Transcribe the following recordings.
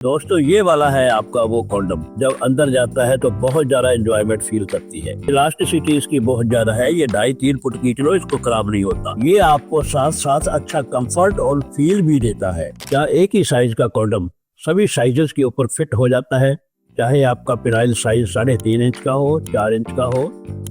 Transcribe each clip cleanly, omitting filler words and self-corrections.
दोस्तों ये वाला है आपका वो कॉन्डम, जब अंदर जाता है तो बहुत ज्यादा एंजॉयमेंट फील करती है। इलास्टिसिटी इसकी बहुत ज्यादा है, ये 2.5-3 फुट खींच लो इसको खराब नहीं होता। ये आपको साथ साथ अच्छा कंफर्ट और फील भी देता है। क्या एक ही साइज का कॉन्डम सभी साइजेस के ऊपर फिट हो जाता है, चाहे आपका पिनाइल साइज 3.5 इंच का हो, 4 इंच का हो,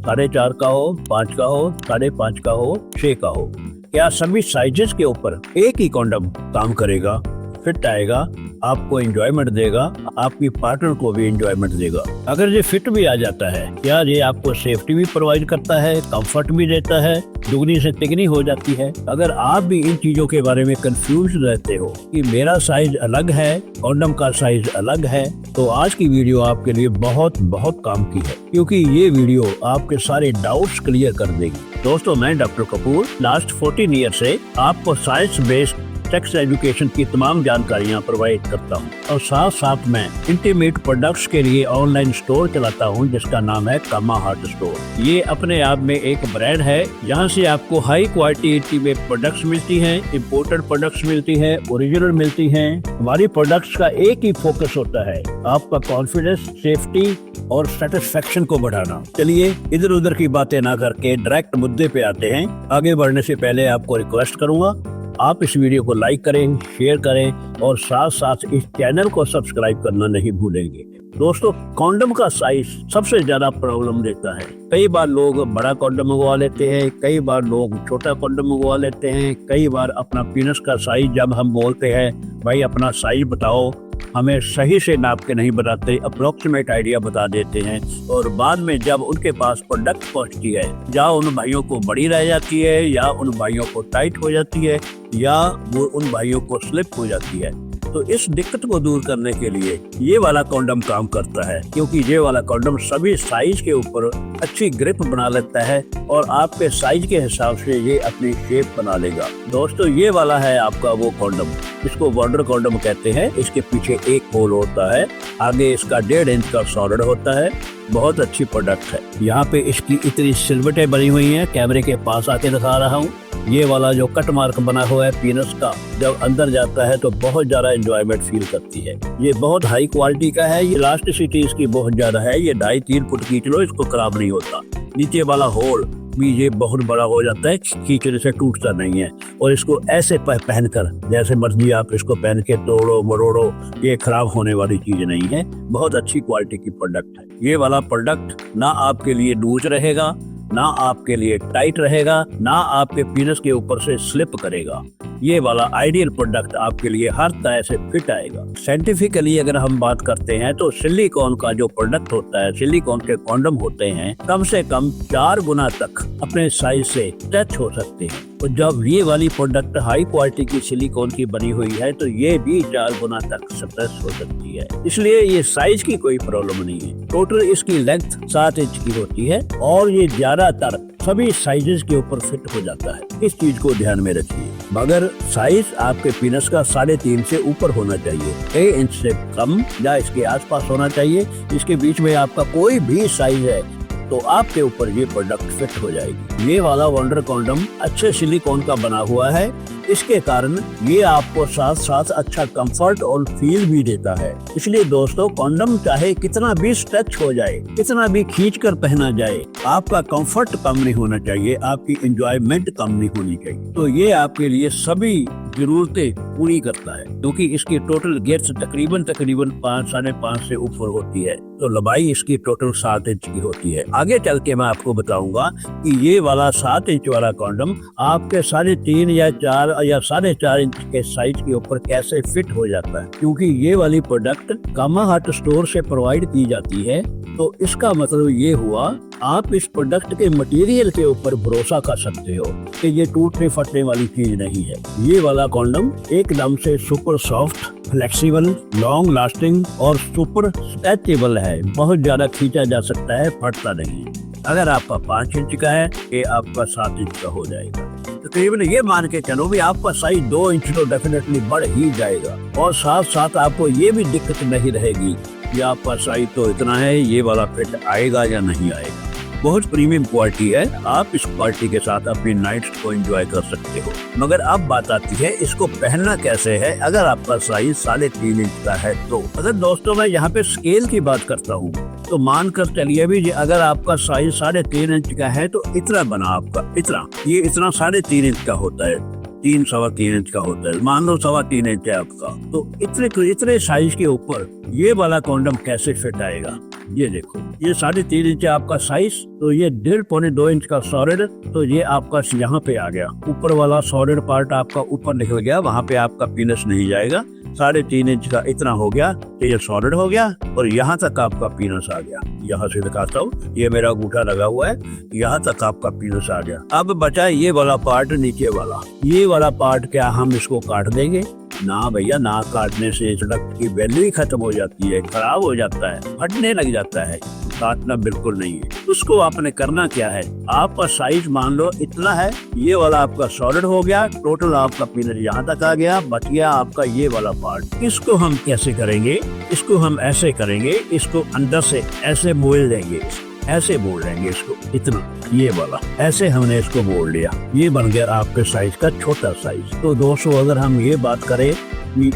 4.5 का हो, 5 का हो, 5.5 का हो, 6 का हो। क्या सभी साइजेस के ऊपर एक ही कॉन्डम काम करेगा, फिट आएगा, आपको एंजॉयमेंट देगा, आपकी पार्टनर को भी एंजॉयमेंट देगा। अगर ये फिट भी आ जाता है, क्या ये आपको सेफ्टी भी प्रोवाइड करता है, कंफर्ट भी देता है, दुगनी से तिगनी हो जाती है। अगर आप भी इन चीजों के बारे में कंफ्यूज रहते हो कि मेरा साइज अलग है, कॉन्डम का साइज अलग है, तो आज की वीडियो आपके लिए बहुत बहुत काम की है, क्योंकि ये वीडियो आपके सारे डाउट्स क्लियर कर देगी। दोस्तों मैं डॉक्टर कपूर लास्ट 14 ईयर से आपको साइंस बेस्ड सेक्स एजुकेशन की तमाम जानकारियाँ प्रोवाइड करता हूँ और साथ साथ मैं इंटीमेट प्रोडक्ट्स के लिए ऑनलाइन स्टोर चलाता हूँ जिसका नाम है कामा हार्ट स्टोर। ये अपने आप में एक ब्रांड है जहाँ से आपको हाई क्वालिटी इंटीमेट प्रोडक्ट्स मिलती हैं, इम्पोर्टेड प्रोडक्ट्स मिलती है, ओरिजिनल मिलती हैं। हमारी प्रोडक्ट्स का एक ही फोकस होता है, आपका कॉन्फिडेंस, सेफ्टी और सेटिस्फेक्शन को बढ़ाना। चलिए इधर उधर की बातें ना करके डायरेक्ट मुद्दे पे आते हैं। आगे बढ़ने से पहले आपको रिक्वेस्ट करूंगा, आप इस वीडियो को लाइक करें, शेयर करें और साथ साथ इस चैनल को सब्सक्राइब करना नहीं भूलेंगे। दोस्तों कॉन्डम का साइज सबसे ज्यादा प्रॉब्लम देता है। कई बार लोग बड़ा कॉन्डम मंगवा लेते हैं, कई बार लोग छोटा कॉन्डम मंगवा लेते हैं, कई बार अपना पीनस का साइज जब हम बोलते हैं भाई अपना साइज बताओ, हमें सही से नाप के नहीं बताते, अप्रोक्सीमेट आइडिया बता देते हैं और बाद में जब उनके पास प्रोडक्ट पहुंचती है या उन भाइयों को बड़ी रह जाती है या उन भाइयों को टाइट हो जाती है या वो उन भाइयों को स्लिप हो जाती है। तो इस दिक्कत को दूर करने के लिए ये वाला कॉन्डम काम करता है, क्योंकि ये वाला कॉन्डम सभी साइज के ऊपर अच्छी ग्रिप बना लेता है और आपके साइज के हिसाब से ये अपनी शेप बना लेगा। दोस्तों ये वाला है आपका वो कॉन्डम, इसको बॉर्डर कॉन्डम कहते हैं। इसके पीछे एक होल होता है, आगे इसका 1.5 इंच का सॉलिड होता है। बहुत अच्छी प्रोडक्ट है। यहाँ पे इसकी इतनी सिलवटें बनी हुई हैं, कैमरे के पास आके दिखा रहा हूँ। ये वाला जो कट मार्क बना हुआ है पीनस का, जब अंदर जाता है तो बहुत ज्यादा एंजॉयमेंट फील करती है। ये बहुत हाई क्वालिटी का है, ये इलास्टिसिटी इसकी बहुत ज्यादा है, ये 2.5-3 फुट खींच लो इसको खराब नहीं होता। नीचे वाला होल भी ये बहुत बड़ा हो जाता है, खींचने से टूटता नहीं है। और इसको ऐसे पहनकर जैसे मर्जी आप इसको पहन के तोड़ो मरोड़ो, ये खराब होने वाली चीज नहीं है। बहुत अच्छी क्वालिटी की प्रोडक्ट है। ये वाला प्रोडक्ट ना आपके लिए लूज रहेगा, ना आपके लिए टाइट रहेगा, ना आपके पीनस के ऊपर से स्लिप करेगा। ये वाला आइडियल प्रोडक्ट आपके लिए हर तरह से फिट आएगा। साइंटिफिकली अगर हम बात करते हैं तो सिलिकॉन का जो प्रोडक्ट होता है, सिलिकॉन के कॉन्डम होते हैं, कम से कम 4 गुना तक अपने साइज से टच हो सकते हैं। और जब ये वाली प्रोडक्ट हाई क्वालिटी की सिलिकॉन की बनी हुई है तो ये भी 4 गुना तक स्ट्रेच हो सकती है। इसलिए ये साइज की कोई प्रॉब्लम नहीं है। टोटल इसकी लेंथ 7 इंच की होती है और ये ज्यादातर सभी साइजेस के ऊपर फिट हो जाता है। इस चीज को ध्यान में रखिए। मगर साइज आपके पीनस का 3.5 से ऊपर होना चाहिए, 1 इंच से कम या इसके आसपास होना चाहिए। इसके बीच में आपका कोई भी साइज है तो आपके ऊपर ये प्रोडक्ट फिट हो जाएगी। ये वाला वंडर कॉन्डम अच्छे सिलिकॉन का बना हुआ है, इसके कारण ये आपको साथ साथ अच्छा कंफर्ट और फील भी देता है। इसलिए दोस्तों कॉन्डम चाहे कितना भी स्ट्रेच हो जाए, कितना भी खींच कर पहना जाए, आपका कंफर्ट कम नहीं होना चाहिए, आपकी एंजॉयमेंट कम नहीं होनी चाहिए। तो ये आपके लिए सभी जरूरतें पूरी करता है, क्योंकि इसकी टोटल गेट्स तकरीबन 5-5.5 से ऊपर होती है, तो लंबाई इसकी टोटल 7 इंच की होती है। आगे चल के मैं आपको बताऊंगा कि ये वाला 7 इंच वाला कॉन्डम आपके 3.5 या 4 या 4.5 इंच के साइज के ऊपर कैसे फिट हो जाता है, क्योंकि ये वाली प्रोडक्ट कामा हार्ट स्टोर से प्रोवाइड की जाती है। तो इसका मतलब ये हुआ आप इस प्रोडक्ट के मटेरियल के ऊपर भरोसा कर सकते हो कि ये टूटने फटने वाली चीज नहीं है। ये वाला कॉन्डम एकदम से super soft, flexible, long lasting और सुपर स्ट्रेचेबल है। बहुत ज्यादा खींचा जा सकता है, फटता नहीं है। अगर आपका 5 इंच का है, ये आपका 7 इंच का हो जाएगा। तकरीबन ये मान के चलो भी आपका साइज 2 इंच तो डेफिनेटली बढ़ ही जाएगा। और साथ साथ आपको ये भी दिक्कत नहीं रहेगी कि आपका साइज तो इतना है, ये वाला फिट आएगा या नहीं आएगा। बहुत प्रीमियम क्वालिटी है। आप इस क्वालिटी के साथ अपनी नाइट्स को एंजॉय कर सकते हो। मगर अब बात आती है इसको पहनना कैसे है। अगर आपका साइज 3.5 इंच का है तो अगर दोस्तों मैं यहाँ पे स्केल की बात करता हूँ तो मान कर चलिए भी अगर आपका साइज 3.5 इंच का है तो इतना बना आपका, इतना 3.5 इंच का होता है, 3-3.25 इंच का होता है। मान लो 3.25 इंच है आपका, तो इतने साइज के ऊपर ये वाला कॉन्डम कैसे फिट आएगा। ये देखो, ये 3.5 इंच है आपका साइज, तो ये 1.5-2 इंच का सॉलिड, तो ये आपका यहाँ पे आ गया, ऊपर वाला सॉलिड पार्ट आपका ऊपर निकल गया, वहाँ पे आपका पीनस नहीं जाएगा। 3.5 इंच का इतना हो गया तो ये सॉलिड हो गया और यहाँ तक आपका पीनस आ गया। यहाँ से दिखाता हूँ, ये मेरा अंगूठा लगा हुआ है, यहाँ तक आपका पीनस आ गया। अब बचा ये वाला पार्ट, नीचे वाला, ये वाला पार्ट क्या हम इसको काट देंगे? ना भैया, ना काटने से प्रोडक्ट की वैल्यू ही खत्म हो जाती है, खराब हो जाता है, फटने लग जाता है। काटना बिल्कुल नहीं है। उसको आपने करना क्या है, आपका साइज मान लो इतना है, ये वाला आपका सॉलिड हो गया, टोटल आपका पीनट यहाँ तक आ गया, बच गया आपका ये वाला पार्ट। इसको हम कैसे करेंगे? इसको हम ऐसे करेंगे, इसको अंदर से ऐसे मोड़ देंगे, ऐसे मोड़ लेंगे इसको, इतना ये वाला ऐसे हमने इसको मोड़ लिया, ये बन गया आपके साइज का छोटा साइज। तो दोस्तों अगर हम ये बात करें,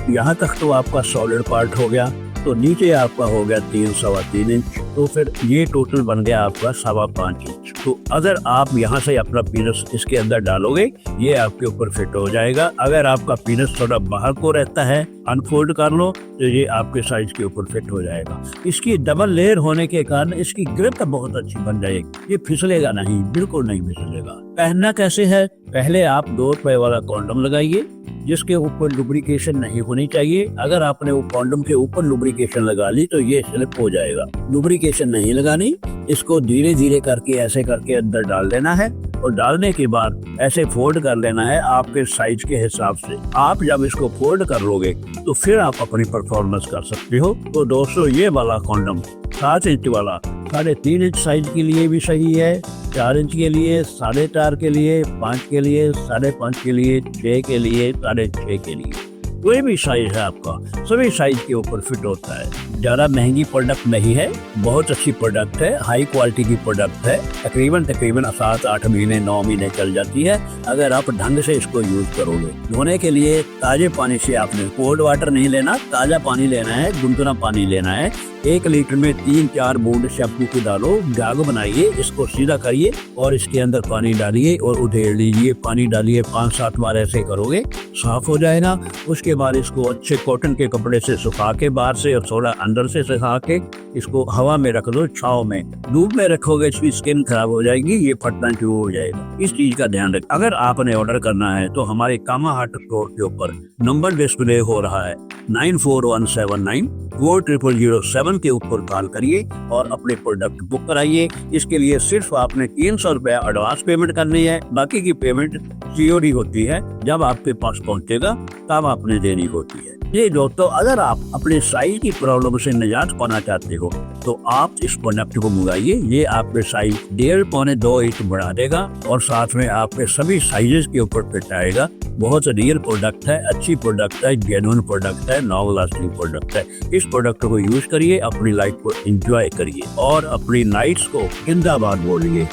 यहाँ तक तो आपका सॉलिड पार्ट हो गया, तो नीचे आपका हो गया 3-3.25 इंच, तो फिर ये टोटल बन गया आपका 5.25 इंच। तो अगर आप यहाँ से अपना पीनस इसके अंदर डालोगे, ये आपके ऊपर फिट हो जाएगा। अगर आपका पीनस थोड़ा बाहर को रहता है, अनफोल्ड कर लो, तो ये आपके साइज के ऊपर फिट हो जाएगा। इसकी डबल लेयर होने के कारण इसकी ग्रिप बहुत अच्छी बन जाएगी, ये फिसलेगा नहीं, बिल्कुल नहीं फिसलेगा। पहनना कैसे है? पहले आप 2 रुपए वाला कॉन्डम लगाइए जिसके ऊपर लुब्रिकेशन नहीं होनी चाहिए। अगर आपने वो कॉन्डम के ऊपर लुब्रिकेशन लगा ली तो ये स्लिप हो जाएगा। लुब्रिकेशन नहीं लगानी, इसको धीरे धीरे करके ऐसे करके अंदर डाल देना है और डालने के बाद ऐसे फोल्ड कर लेना है आपके साइज के हिसाब से। आप जब इसको फोल्ड कर लोगे तो फिर आप अपनी परफॉर्मेंस कर सकते हो। तो दोस्तों ये वाला कॉन्डम 7 इंच वाला 3.5 इंच साइज के लिए भी सही है, 4 इंच के लिए, 4.5 के लिए, 5 के लिए, 5.5 के लिए, 6 के लिए, 6.5 के लिए, कोई भी साइज है आपका, सभी साइज के ऊपर फिट होता है। ज्यादा महंगी प्रोडक्ट नहीं है, बहुत अच्छी प्रोडक्ट है, हाई क्वालिटी की प्रोडक्ट है। तकरीबन 7-8 महीने 9 महीने चल जाती है अगर आप ढंग से इसको यूज करोगे। धोने के लिए ताजे पानी से आपने कोल्ड वाटर नहीं लेना, ताजा पानी लेना है, गुनगुना पानी लेना है। 1 लीटर में 3-4 बूंद शैम्पू की डालो, गाग बनाइए, इसको सीधा करिए और इसके अंदर पानी डालिए और उधेड़ लीजिए। पानी डालिए, 5-7 बार ऐसे करोगे, साफ हो जाएगा। उसके बाद इसको अच्छे कॉटन के कपड़े से सुखा के बाहर से और थोड़ा अंदर से सुखा के इसको हवा में रख दो, छांव में। धूप में रखोगे इसकी स्किन खराब हो जाएगी, ये फटना शुरू हो जाएगा। इस चीज का ध्यान रखें। अगर आपने ऑर्डर करना है तो हमारे कामा हाट स्टोर के ऊपर नंबर डिस्प्ले हो रहा है 9417940007 के ऊपर कॉल करिए और अपने प्रोडक्ट बुक कराइए। इसके लिए सिर्फ आपने 300 रुपया एडवांस पेमेंट करनी है, बाकी की पेमेंट COD होती है, जब आपके पास पहुंचेगा तब आपने देनी होती है। ये दोस्तों अगर आप अपने साइज की प्रॉब्लम से निजात पाना चाहते हो तो आप इस प्रोडक्ट को मंगाइए। ये आपके साइज 1.5-2 इंच बढ़ा देगा और साथ में आपके सभी साइजेस के ऊपर फिट आएगा। बहुत रियल प्रोडक्ट है, अच्छी प्रोडक्ट है, जेन्युइन प्रोडक्ट है, लॉन्ग लास्टिंग प्रोडक्ट है। इस प्रोडक्ट को यूज करिए, अपनी लाइफ को एंजॉय करिए और अपनी नाइट्स को जिंदाबाद बोलिए।